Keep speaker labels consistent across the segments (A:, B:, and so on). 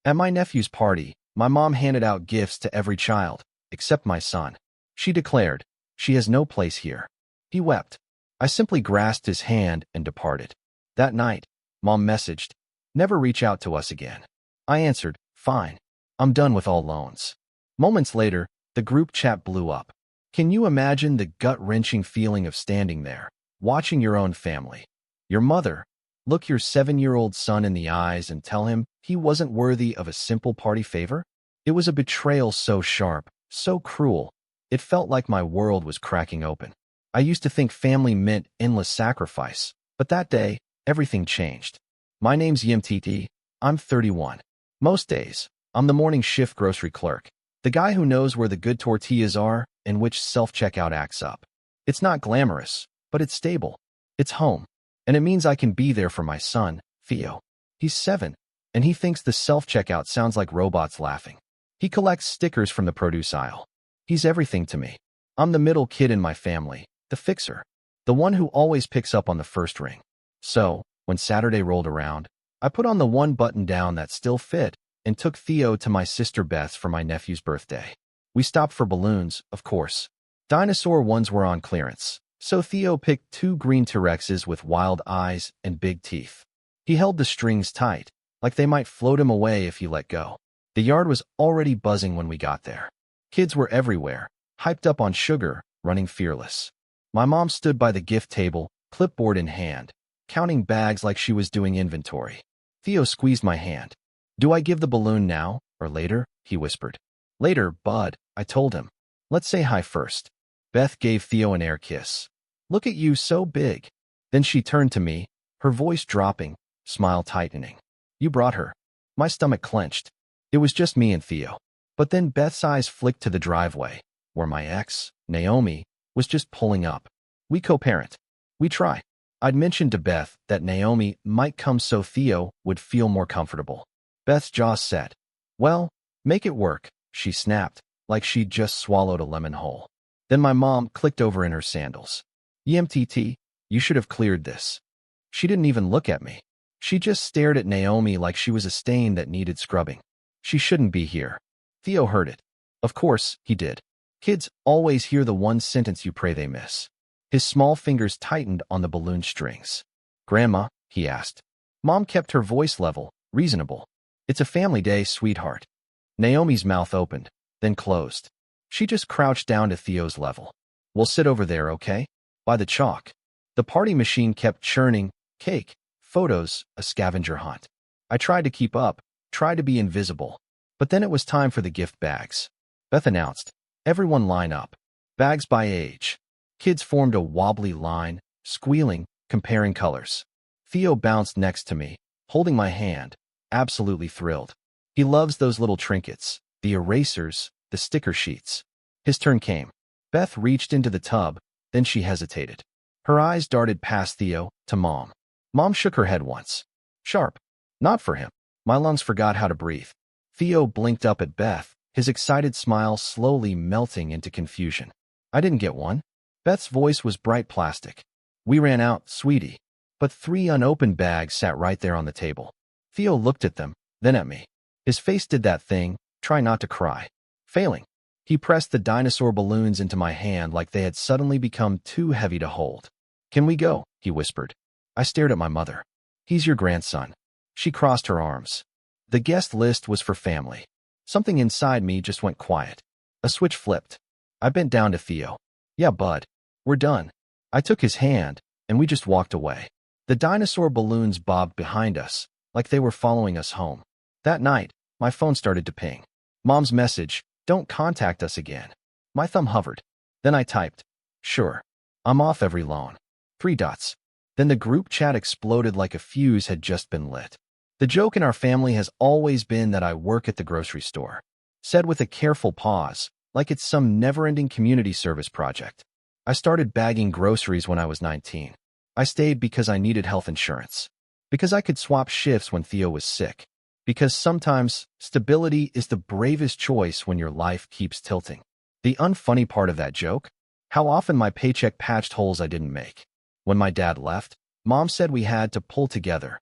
A: At my nephew's party, my mom handed out gifts to every child, except my son. She declared, "She has no place here." He wept. I simply grasped his hand and departed. That night, Mom messaged, "Never reach out to us again." I answered, "Fine. I'm done with all loans." Moments later, the group chat blew up. Can you imagine the gut-wrenching feeling of standing there, watching your own family, your mother, look your 7-year-old son in the eyes and tell him he wasn't worthy of a simple party favor? It was a betrayal so sharp, so cruel, it felt like my world was cracking open. I used to think family meant endless sacrifice, but that day, everything changed. My name's Yimtt. I'm 31. Most days, I'm the morning shift grocery clerk, the guy who knows where the good tortillas are and which self-checkout acts up. It's not glamorous, but it's stable. It's home. And it means I can be there for my son, Theo. He's 7, and he thinks the self-checkout sounds like robots laughing. He collects stickers from the produce aisle. He's everything to me. I'm the middle kid in my family, the fixer, the one who always picks up on the first ring. So, when Saturday rolled around, I put on the one button-down that still fit and took Theo to my sister Beth's for my nephew's birthday. We stopped for balloons, of course. Dinosaur ones were on clearance, so Theo picked 2 green T-Rexes with wild eyes and big teeth. He held the strings tight, like they might float him away if he let go. The yard was already buzzing when we got there. Kids were everywhere, hyped up on sugar, running fearless. My mom stood by the gift table, clipboard in hand, counting bags like she was doing inventory. Theo squeezed my hand. "Do I give the balloon now, or later?" he whispered. "Later, bud," I told him. "Let's say hi first." Beth gave Theo an air kiss. "Look at you, so big." Then she turned to me, her voice dropping, smile tightening. "You brought her." My stomach clenched. It was just me and Theo. But then Beth's eyes flicked to the driveway, where my ex, Naomi, was just pulling up. "We co-parent. We try." I'd mentioned to Beth that Naomi might come so Theo would feel more comfortable. Beth's jaw set. "Well, make it work," she snapped, like she'd just swallowed a lemon whole. Then my mom clicked over in her sandals. "Yimtt, you should have cleared this." She didn't even look at me. She just stared at Naomi like she was a stain that needed scrubbing. "She shouldn't be here." Theo heard it. Of course, he did. Kids always hear the one sentence you pray they miss. His small fingers tightened on the balloon strings. "Grandma?" he asked. Mom kept her voice level, reasonable. "It's a family day, sweetheart." Naomi's mouth opened, then closed. She just crouched down to Theo's level. "We'll sit over there, okay? By the chalk." The party machine kept churning, cake, photos, a scavenger hunt. I tried to keep up, tried to be invisible. But then it was time for the gift bags. Beth announced, "Everyone line up." Bags by age. Kids formed a wobbly line, squealing, comparing colors. Theo bounced next to me, holding my hand, absolutely thrilled. He loves those little trinkets, the erasers, the sticker sheets. His turn came. Beth reached into the tub, then she hesitated. Her eyes darted past Theo to Mom. Mom shook her head once. Sharp. Not for him. My lungs forgot how to breathe. Theo blinked up at Beth, his excited smile slowly melting into confusion. "I didn't get one." Beth's voice was bright plastic. "We ran out, sweetie." But 3 unopened bags sat right there on the table. Theo looked at them, then at me. His face did that thing, try not to cry. Failing. He pressed the dinosaur balloons into my hand like they had suddenly become too heavy to hold. "Can we go?" he whispered. I stared at my mother. "He's your grandson." She crossed her arms. The guest list was for family. Something inside me just went quiet. A switch flipped. I bent down to Theo. "Yeah, bud. We're done." I took his hand, and we just walked away. The dinosaur balloons bobbed behind us, like they were following us home. That night, my phone started to ping. Mom's message, "Don't contact us again." My thumb hovered. Then I typed, "Sure. I'm off every loan." 3 dots. Then the group chat exploded like a fuse had just been lit. The joke in our family has always been that I work at the grocery store. Said with a careful pause, like it's some never-ending community service project. I started bagging groceries when I was 19. I stayed because I needed health insurance. Because I could swap shifts when Theo was sick. Because sometimes, stability is the bravest choice when your life keeps tilting. The unfunny part of that joke? How often my paycheck patched holes I didn't make. When my dad left, Mom said we had to pull together.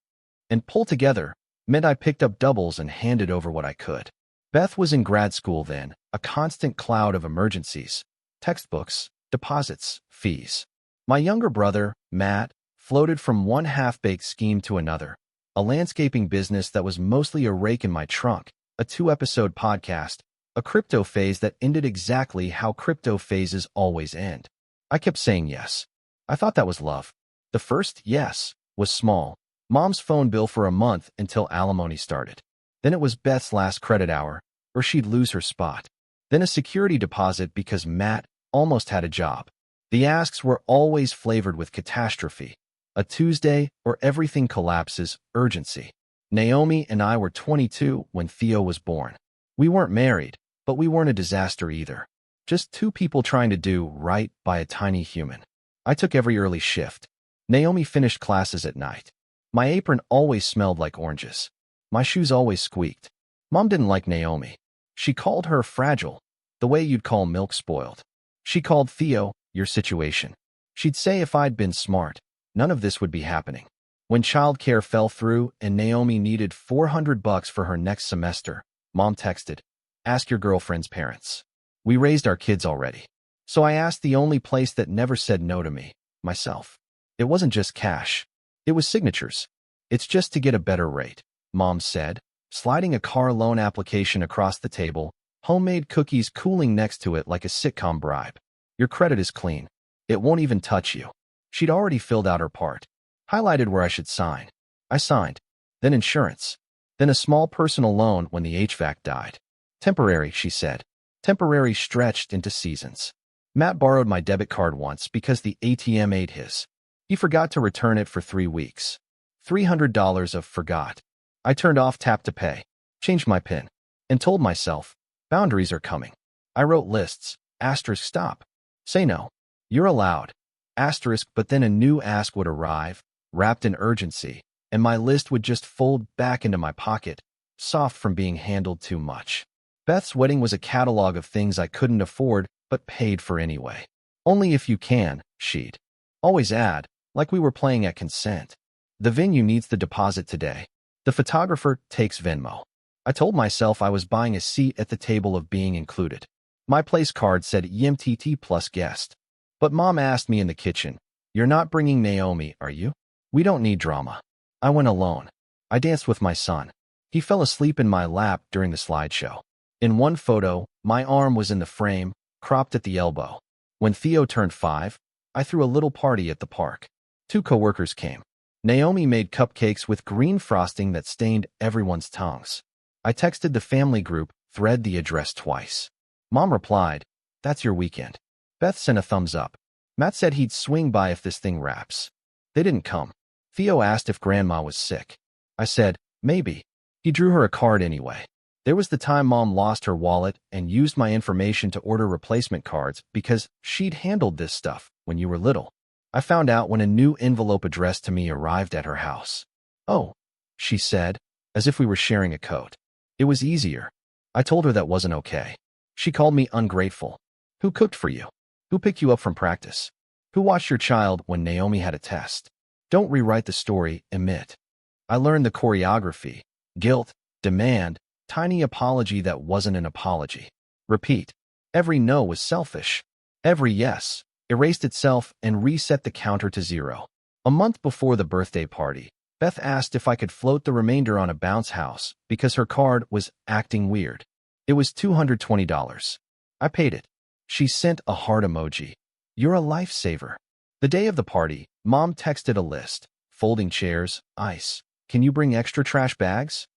A: And pull together meant I picked up doubles and handed over what I could. Beth was in grad school then, a constant cloud of emergencies, textbooks, deposits, fees. My younger brother, Matt, floated from one half-baked scheme to another, a landscaping business that was mostly a rake in my trunk, a 2-episode podcast, a crypto phase that ended exactly how crypto phases always end. I kept saying yes. I thought that was love. The first yes was small. Mom's phone bill for a month until alimony started. Then it was Beth's last credit hour, or she'd lose her spot. Then a security deposit because Matt almost had a job. The asks were always flavored with catastrophe. A Tuesday or everything collapses, urgency. Naomi and I were 22 when Theo was born. We weren't married, but we weren't a disaster either. Just two people trying to do right by a tiny human. I took every early shift. Naomi finished classes at night. My apron always smelled like oranges. My shoes always squeaked. Mom didn't like Naomi. She called her fragile, the way you'd call milk spoiled. She called Theo your situation. She'd say if I'd been smart, none of this would be happening. When childcare fell through and Naomi needed $400 for her next semester, Mom texted, "Ask your girlfriend's parents." We raised our kids already. So I asked the only place that never said no to me, myself. It wasn't just cash. It was signatures. It's just to get a better rate, Mom said, sliding a car loan application across the table, homemade cookies cooling next to it like a sitcom bribe. Your credit is clean. It won't even touch you. She'd already filled out her part, highlighted where I should sign. I signed. Then insurance. Then a small personal loan when the HVAC died. Temporary, she said. Temporary stretched into seasons. Matt borrowed my debit card once because the ATM ate his. He forgot to return it for 3 weeks. $300 of forgot. I turned off tap to pay, changed my PIN, and told myself, boundaries are coming. I wrote lists, asterisk stop. Say no. You're allowed. Asterisk, but then a new ask would arrive, wrapped in urgency, and my list would just fold back into my pocket, soft from being handled too much. Beth's wedding was a catalog of things I couldn't afford but paid for anyway. Only if you can, she'd always add, like we were playing at consent. The venue needs the deposit today. The photographer takes Venmo. I told myself I was buying a seat at the table of being included. My place card said EMTT plus guest. But Mom asked me in the kitchen, "You're not bringing Naomi, are you?" "We don't need drama." I went alone. I danced with my son. He fell asleep in my lap during the slideshow. In one photo, my arm was in the frame, cropped at the elbow. When Theo turned 5, I threw a little party at the park. 2 coworkers came. Naomi made cupcakes with green frosting that stained everyone's tongues. I texted the family group, thread the address twice. Mom replied, "That's your weekend." Beth sent a thumbs up. Matt said he'd swing by if this thing wraps. They didn't come. Theo asked if Grandma was sick. I said, maybe. He drew her a card anyway. There was the time Mom lost her wallet and used my information to order replacement cards because she'd handled this stuff when you were little. I found out when a new envelope addressed to me arrived at her house. "Oh," she said, as if we were sharing a coat. It was easier. I told her that wasn't okay. She called me ungrateful. Who cooked for you? Who picked you up from practice? Who watched your child when Naomi had a test? Don't rewrite the story, emit. I learned the choreography, guilt, demand, tiny apology that wasn't an apology. Repeat. Every no was selfish. Every yes erased itself and reset the counter to 0. A month before the birthday party, Beth asked if I could float the remainder on a bounce house because her card was acting weird. It was $220. I paid it. She sent a heart emoji. You're a lifesaver. The day of the party, Mom texted a list. Folding chairs, ice. Can you bring extra trash bags?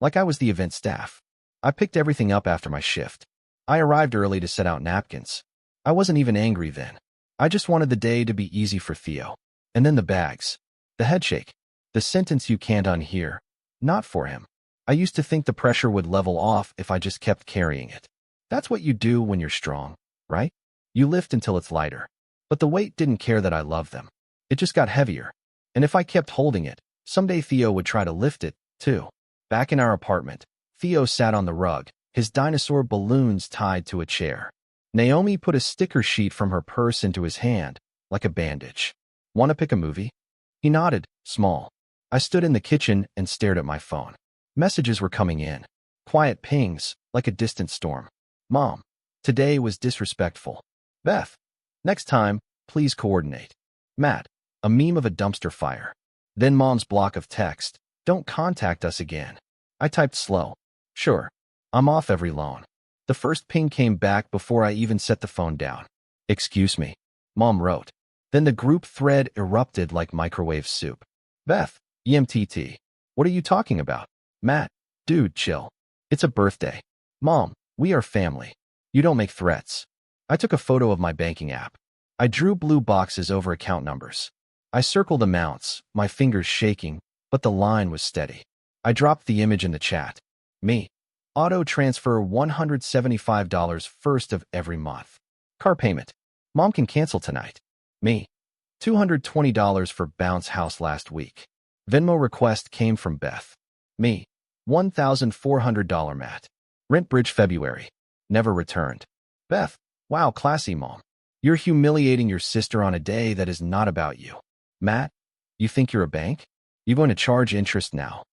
A: Like I was the event staff. I picked everything up after my shift. I arrived early to set out napkins. I wasn't even angry then. I just wanted the day to be easy for Theo. And then the bags. The headshake. The sentence you can't unhear. Not for him. I used to think the pressure would level off if I just kept carrying it. That's what you do when you're strong, right? You lift until it's lighter. But the weight didn't care that I loved them. It just got heavier. And if I kept holding it, someday Theo would try to lift it, too. Back in our apartment, Theo sat on the rug, his dinosaur balloons tied to a chair. Naomi put a sticker sheet from her purse into his hand, like a bandage. "Want to pick a movie?" He nodded, small. I stood in the kitchen and stared at my phone. Messages were coming in. Quiet pings, like a distant storm. Mom, today was disrespectful. Beth, next time, please coordinate. Matt, a meme of a dumpster fire. Then Mom's block of text. Don't contact us again. I typed slow. Sure. I'm off every loan. The first ping came back before I even set the phone down. Excuse me. Mom wrote. Then the group thread erupted like microwave soup. Beth, EMTT. What are you talking about? Matt, dude, chill. It's a birthday. Mom, we are family. You don't make threats. I took a photo of my banking app. I drew blue boxes over account numbers. I circled amounts, my fingers shaking, but the line was steady. I dropped the image in the chat. Me. Auto transfer $175 first of every month. Car payment. Mom can cancel tonight. Me. $220 for bounce house last week. Venmo request came from Beth. Me. $1,400 Matt. Rent bridge February. Never returned. Beth. Wow, classy mom. You're humiliating your sister on a day that is not about you. Matt. You think you're a bank? You're going to charge interest now.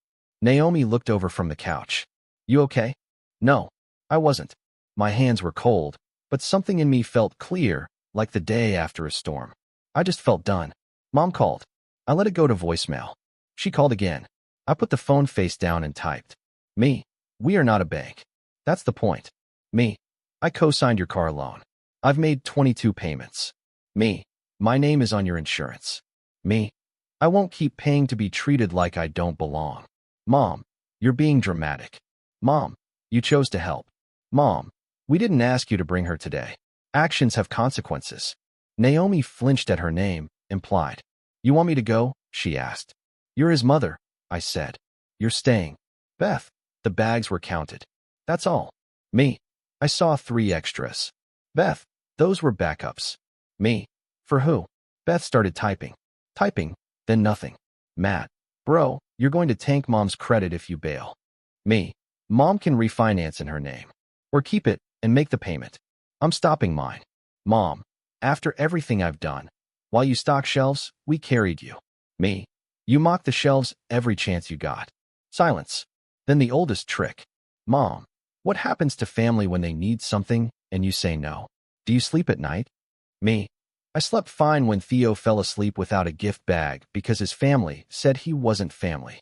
A: Naomi looked over from the couch. You okay? No, I wasn't. My hands were cold, but something in me felt clear, like the day after a storm. I just felt done. Mom called. I let it go to voicemail. She called again. I put the phone face down and typed. Me. We are not a bank. That's the point. Me. I co-signed your car loan. I've made 22 payments. Me. My name is on your insurance. Me. I won't keep paying to be treated like I don't belong. Mom. You're being dramatic. Mom. You chose to help. Mom. We didn't ask you to bring her today. Actions have consequences. Naomi flinched at her name, implied. You want me to go? She asked. You're his mother, I said. You're staying. Beth. The bags were counted. That's all. Me. I saw 3 extras. Beth. Those were backups. Me. For who? Beth started typing. Typing, then nothing. Matt. Bro, you're going to tank Mom's credit if you bail. Me. Mom can refinance in her name. Or keep it and make the payment. I'm stopping mine. Mom. After everything I've done. While you stock shelves, we carried you. Me. You mocked the shelves every chance you got. Silence. Then the oldest trick. Mom. What happens to family when they need something and you say no? Do you sleep at night? Me. I slept fine when Theo fell asleep without a gift bag because his family said he wasn't family.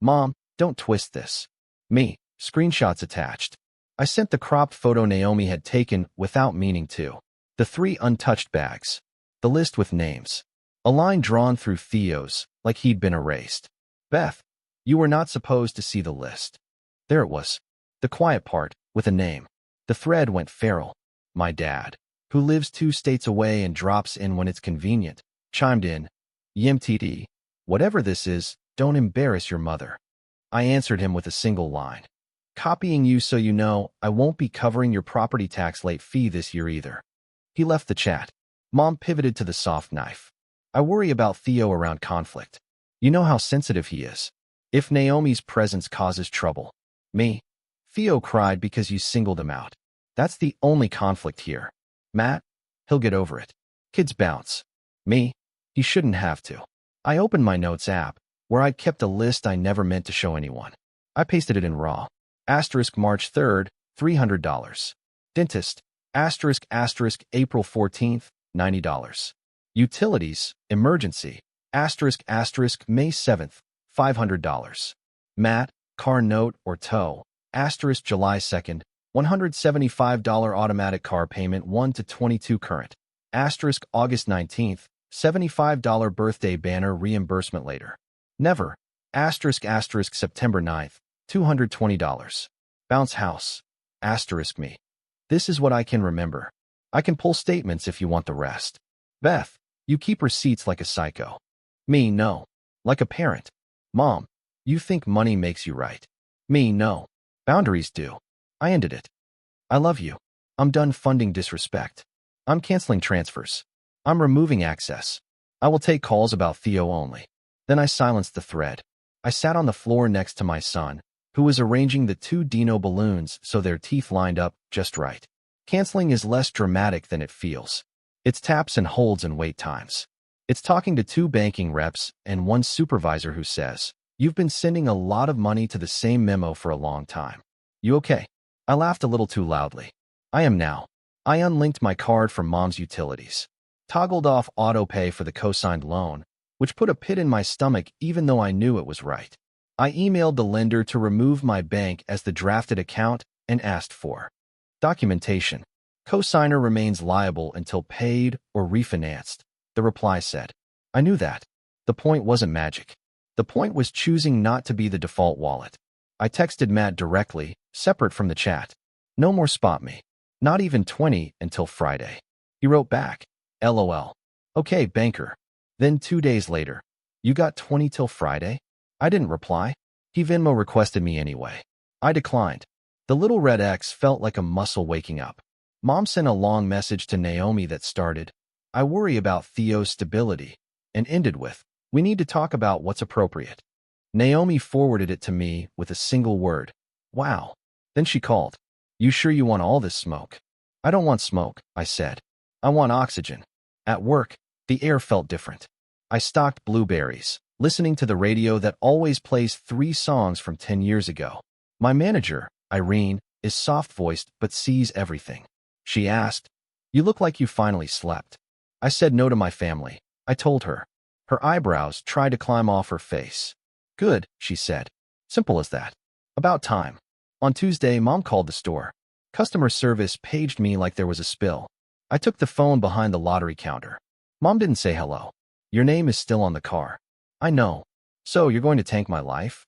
A: Mom, don't twist this. Me. Screenshots attached. I sent the cropped photo Naomi had taken without meaning to. The 3 untouched bags. The list with names. A line drawn through Theo's, like he'd been erased. Beth, you were not supposed to see the list. There it was. The quiet part, with a name. The thread went feral. My dad, who lives 2 states away and drops in when it's convenient, chimed in. EMTD. Whatever this is, don't embarrass your mother. I answered him with a single line. Copying you so you know I won't be covering your property tax late fee this year either. He left the chat. Mom pivoted to the soft knife. I worry about Theo around conflict. You know how sensitive he is. If Naomi's presence causes trouble. Me. Theo cried because you singled him out. That's the only conflict here. Matt. He'll get over it. Kids bounce. Me. He shouldn't have to. I opened my notes app, where I'd kept a list I never meant to show anyone. I pasted it in raw. Asterisk March 3rd, $300. Dentist. Asterisk April 14th, $90. Utilities. Emergency. Asterisk May 7th, $500. Matt. Car note or tow. Asterisk July 2nd, $175 automatic car payment 1 to 22 current. Asterisk August 19th, $75 birthday banner reimbursement later. Never. Asterisk September 9th, $220. Bounce house. Asterisk me. This is what I can remember. I can pull statements if you want the rest. Beth, you keep receipts like a psycho. Me, no. Like a parent. Mom, you think money makes you right. Me, no. Boundaries do. I ended it. I love you. I'm done funding disrespect. I'm canceling transfers. I'm removing access. I will take calls about Theo only. Then I silenced the thread. I sat on the floor next to my son, who was arranging the 2 Dino balloons so their teeth lined up just right. Canceling is less dramatic than it feels. It's taps and holds and wait times. It's talking to 2 banking reps and 1 supervisor who says, You've been sending a lot of money to the same memo for a long time. You okay? I laughed a little too loudly. I am now. I unlinked my card from Mom's utilities, toggled off auto pay for the co-signed loan, which put a pit in my stomach even though I knew it was right. I emailed the lender to remove my bank as the drafted account and asked for documentation. Co-signer remains liable until paid or refinanced, the reply said. I knew that. The point wasn't magic. The point was choosing not to be the default wallet. I texted Matt directly, separate from the chat. No more spot me. Not even 20 until Friday. He wrote back, LOL. Okay, banker. Then 2 days later, you got 20 till Friday? I didn't reply. He Venmo requested me anyway. I declined. The little red X felt like a muscle waking up. Mom sent a long message to Naomi that started, I worry about Theo's stability, and ended with, we need to talk about what's appropriate. Naomi forwarded it to me with a single word. Wow. Then she called. You sure you want all this smoke? I don't want smoke, I said. I want oxygen. At work, the air felt different. I stocked blueberries, listening to the radio that always plays 3 songs from 10 years ago. My manager, Irene, is soft-voiced but sees everything. She asked, you look like you finally slept. I said no to my family. I told her. Her eyebrows tried to climb off her face. Good, she said. Simple as that. About time. On Tuesday, Mom called the store. Customer service paged me like there was a spill. I took the phone behind the lottery counter. Mom didn't say hello. Your name is still on the car. I know. So you're going to tank my life?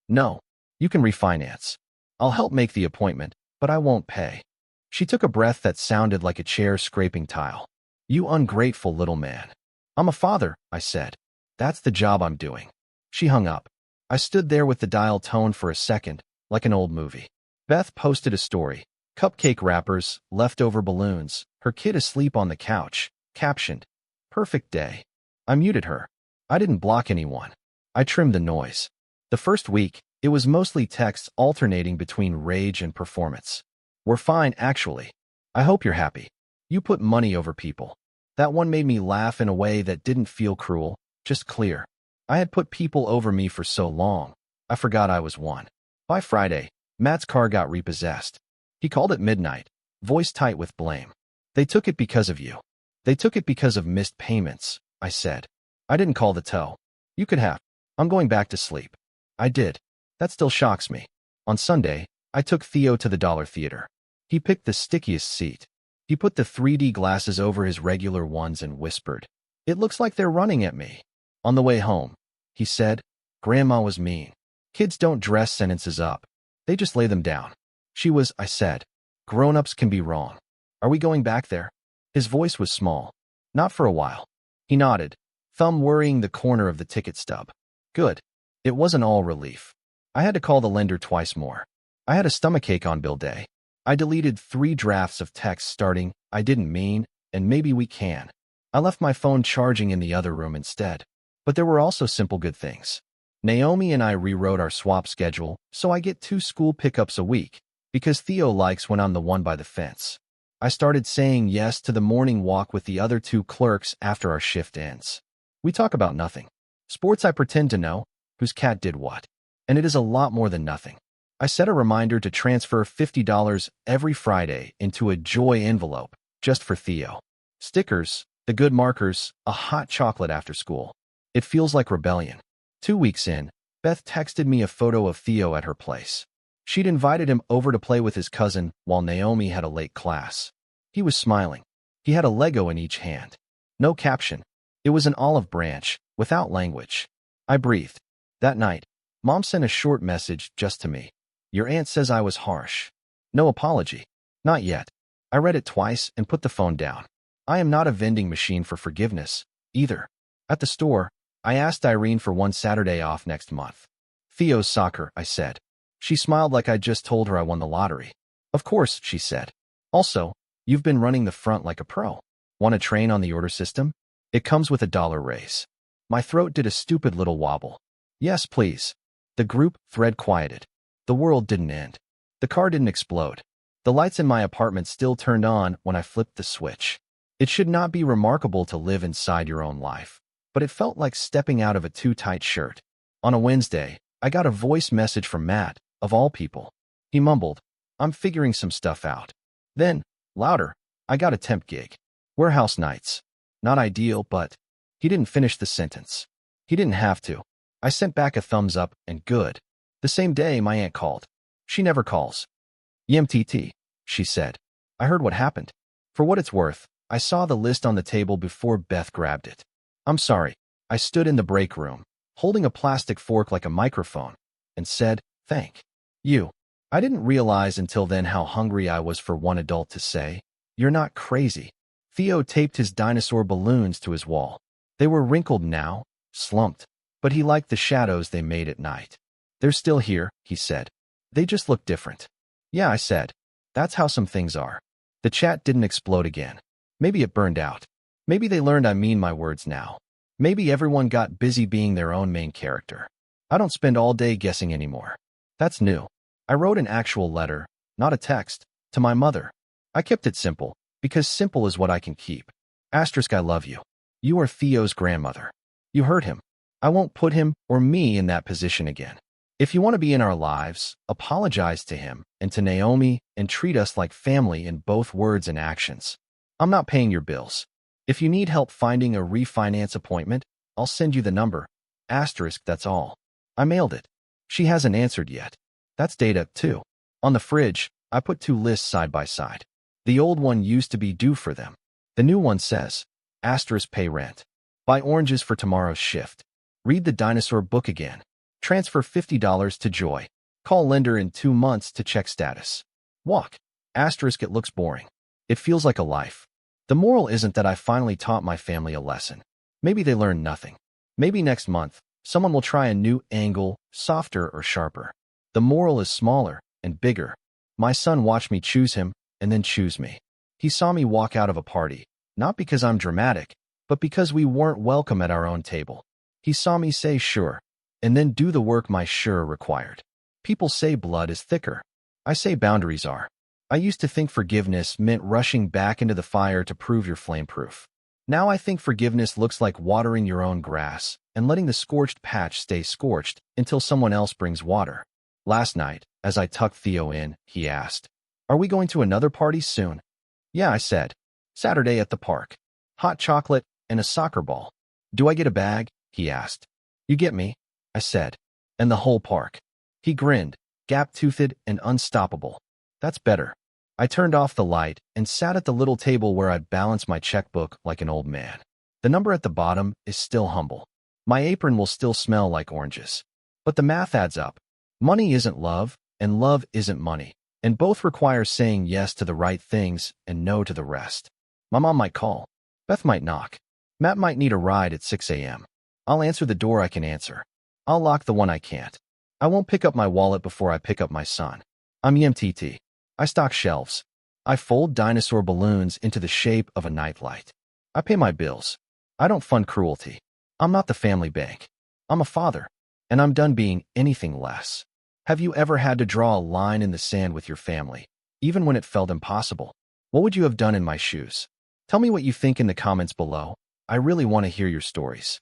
A: No. You can refinance. I'll help make the appointment, but I won't pay. She took a breath that sounded like a chair scraping tile. You ungrateful little man. I'm a father, I said. That's the job I'm doing. She hung up. I stood there with the dial tone for a second, like an old movie. Beth posted a story. Cupcake wrappers, leftover balloons, her kid asleep on the couch, captioned, perfect day. I muted her. I didn't block anyone. I trimmed the noise. The first week, it was mostly texts alternating between rage and performance. We're fine, actually. I hope you're happy. You put money over people. That one made me laugh in a way that didn't feel cruel, just clear. I had put people over me for so long, I forgot I was one. By Friday, Matt's car got repossessed. He called at midnight, voice tight with blame. They took it because of you. They took it because of missed payments, I said. I didn't call the tow. You could have. I'm going back to sleep. I did. That still shocks me. On Sunday, I took Theo to the Dollar Theater. He picked the stickiest seat. He put the 3D glasses over his regular ones and whispered, it looks like they're running at me. On the way home, he said, Grandma was mean. Kids don't dress sentences up. They just lay them down. She was, I said. Grown-ups can be wrong. Are we going back there? His voice was small. Not for a while. He nodded, thumb worrying the corner of the ticket stub. Good. It wasn't all relief. I had to call the lender twice more. I had a stomachache on bill day. I deleted 3 drafts of text starting, I didn't mean, and maybe we can. I left my phone charging in the other room instead. But there were also simple good things. Naomi and I rewrote our swap schedule, so I get 2 school pickups a week, because Theo likes when I'm the one by the fence. I started saying yes to the morning walk with the other 2 clerks after our shift ends. We talk about nothing. Sports I pretend to know, whose cat did what. And it is a lot more than nothing. I set a reminder to transfer $50 every Friday into a Joy envelope, just for Theo. Stickers, the good markers, a hot chocolate after school. It feels like rebellion. 2 weeks in, Beth texted me a photo of Theo at her place. She'd invited him over to play with his cousin while Naomi had a late class. He was smiling. He had a Lego in each hand. No caption. It was an olive branch, without language. I breathed. That night, Mom sent a short message just to me. Your aunt says I was harsh. No apology. Not yet. I read it twice and put the phone down. I am not a vending machine for forgiveness, either. At the store, I asked Irene for one Saturday off next month. Theo's soccer, I said. She smiled like I'd just told her I won the lottery. Of course, she said. Also, you've been running the front like a pro. Want to train on the order system? It comes with a $1 raise. My throat did a stupid little wobble. Yes, please. The group thread quieted. The world didn't end. The car didn't explode. The lights in my apartment still turned on when I flipped the switch. It should not be remarkable to live inside your own life, but it felt like stepping out of a too tight shirt. On a Wednesday, I got a voice message from Matt, of all people. He mumbled, "I'm figuring some stuff out." Then, louder, "I got a temp gig. Warehouse nights. Not ideal, but..." He didn't finish the sentence. He didn't have to. I sent back a thumbs up and good. The same day, my aunt called. She never calls. "YMTT," she said. I heard what happened. For what it's worth, I saw the list on the table before Beth grabbed it. "I'm sorry." I stood in the break room, holding a plastic fork like a microphone, and said, "Thank you." I didn't realize until then how hungry I was for one adult to say, "You're not crazy." Theo taped his dinosaur balloons to his wall. They were wrinkled now, slumped, but he liked the shadows they made at night. "They're still here," he said. "They just look different." "Yeah," I said. "That's how some things are." The chat didn't explode again. Maybe it burned out. Maybe they learned I mean my words now. Maybe everyone got busy being their own main character. I don't spend all day guessing anymore. That's new. I wrote an actual letter, not a text, to my mother. I kept it simple, because simple is what I can keep. Asterisk, I love you. You are Theo's grandmother. You hurt him. I won't put him or me in that position again. If you want to be in our lives, apologize to him and to Naomi and treat us like family in both words and actions. I'm not paying your bills. If you need help finding a refinance appointment, I'll send you the number. Asterisk, that's all. I mailed it. She hasn't answered yet. That's data, too. On the fridge, I put two lists side by side. The old one used to be due for them. The new one says, asterisk, pay rent. Buy oranges for tomorrow's shift. Read the dinosaur book again. Transfer $50 to Joy. Call lender in 2 months to check status. Walk. Asterisk, it looks boring. It feels like a life. The moral isn't that I finally taught my family a lesson. Maybe they learned nothing. Maybe next month, someone will try a new angle, softer or sharper. The moral is smaller and bigger. My son watched me choose him and then choose me. He saw me walk out of a party, not because I'm dramatic, but because we weren't welcome at our own table. He saw me say sure, and then do the work my sure required. People say blood is thicker. I say boundaries are. I used to think forgiveness meant rushing back into the fire to prove you're flameproof. Now I think forgiveness looks like watering your own grass and letting the scorched patch stay scorched until someone else brings water. Last night, as I tucked Theo in, he asked, "Are we going to another party soon?" "Yeah," I said. "Saturday at the park. Hot chocolate and a soccer ball." "Do I get a bag?" he asked. "You get me," I said. "And the whole park." He grinned, gap-toothed and unstoppable. "That's better." I turned off the light and sat at the little table where I'd balanced my checkbook like an old man. The number at the bottom is still humble. My apron will still smell like oranges. But the math adds up. Money isn't love, and love isn't money, and both require saying yes to the right things and no to the rest. My mom might call. Beth might knock. Matt might need a ride at 6 a.m. I'll answer the door I can answer. I'll lock the one I can't. I won't pick up my wallet before I pick up my son. I'm EMTT. I stock shelves. I fold dinosaur balloons into the shape of a nightlight. I pay my bills. I don't fund cruelty. I'm not the family bank. I'm a father, and I'm done being anything less. Have you ever had to draw a line in the sand with your family, even when it felt impossible? What would you have done in my shoes? Tell me what you think in the comments below. I really want to hear your stories.